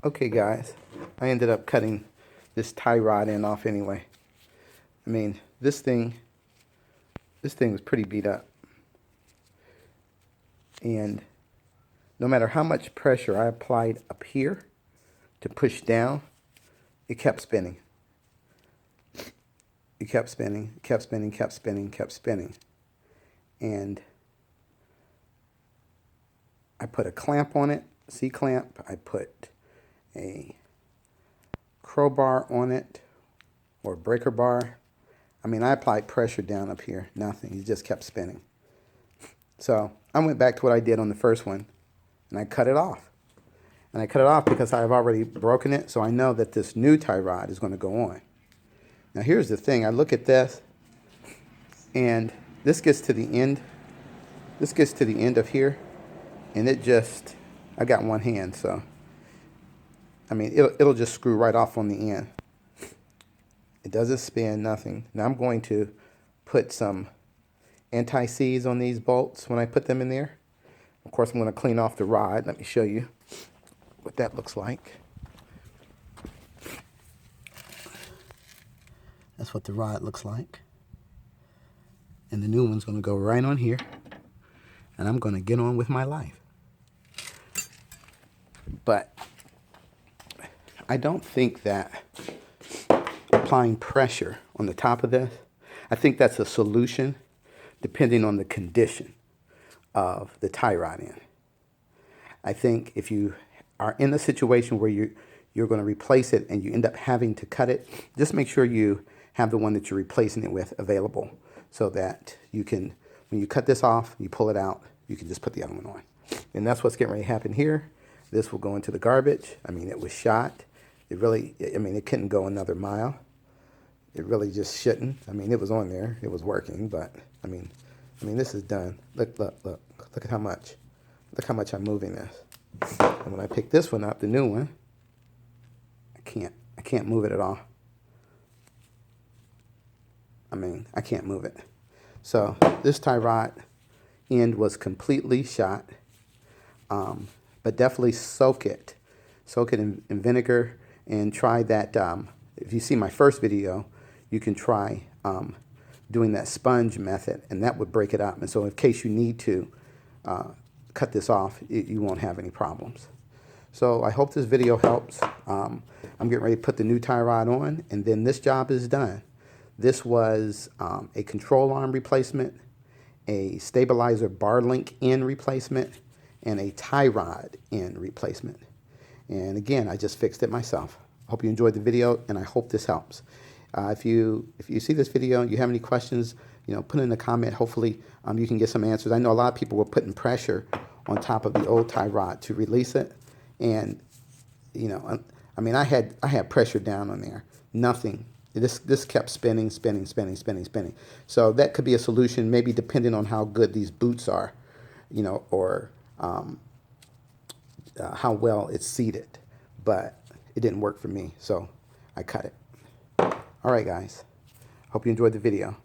Okay guys, I ended up cutting this tie rod end off anyway. I mean, this thing was pretty beat up. And no matter how much pressure I applied up here to push down, it kept spinning. It kept spinning, kept spinning, kept spinning, kept spinning. And I put a clamp on it, C-clamp. I put a crowbar on it, or breaker bar. I mean, I applied pressure down up here, nothing. It just kept spinning. So I went back to what I did on the first one, and I cut it off. And I cut it off because I've already broken it, so I know that this new tie rod is going to go on. Now here's the thing. I look at this, and this gets to the end. This gets to the end of here, and it just, I got one hand, so I mean, it'll just screw right off on the end. It doesn't spin, nothing. Now I'm going to put some anti-seize on these bolts when I put them in there. Of course, I'm going to clean off the rod. Let me show you what that looks like. That's what the rod looks like. And the new one's going to go right on here. And I'm going to get on with my life. But I don't think that applying pressure on the top of this, I think that's a solution depending on the condition of the tie rod end. I think if you are in a situation where you're going to replace it and you end up having to cut it, just make sure you have the one that you're replacing it with available so that you can, when you cut this off, you pull it out, you can just put the other one on. And that's what's getting ready to happen here. This will go into the garbage. I mean, it was shot. It really, I mean, it couldn't go another mile. It really just shouldn't. I mean, it was on there. It was working, but I mean, this is done. Look at how much. Look how much I'm moving this. And when I pick this one up, the new one, I can't move it at all. I mean, I can't move it. So this tie rod end was completely shot, but definitely soak it in vinegar and try that. If you see my first video, you can try doing that sponge method, and that would break it up. And so in case you need to cut this off, you won't have any problems. So I hope this video helps. I'm getting ready to put the new tie rod on, and then this job is done. This was a control arm replacement, a stabilizer bar link end replacement, and a tie rod end replacement. And again, I just fixed it myself. I hope you enjoyed the video, and I hope this helps. If you see this video and you have any questions, put in a comment. Hopefully you can get some answers. I know a lot of people were putting pressure on top of the old tie rod to release it, and I mean, I had pressure down on there. Nothing. This kept spinning. So that could be a solution, maybe depending on how good these boots are, or how well it's seated. But it didn't work for me, so I cut it. All right, guys. Hope you enjoyed the video.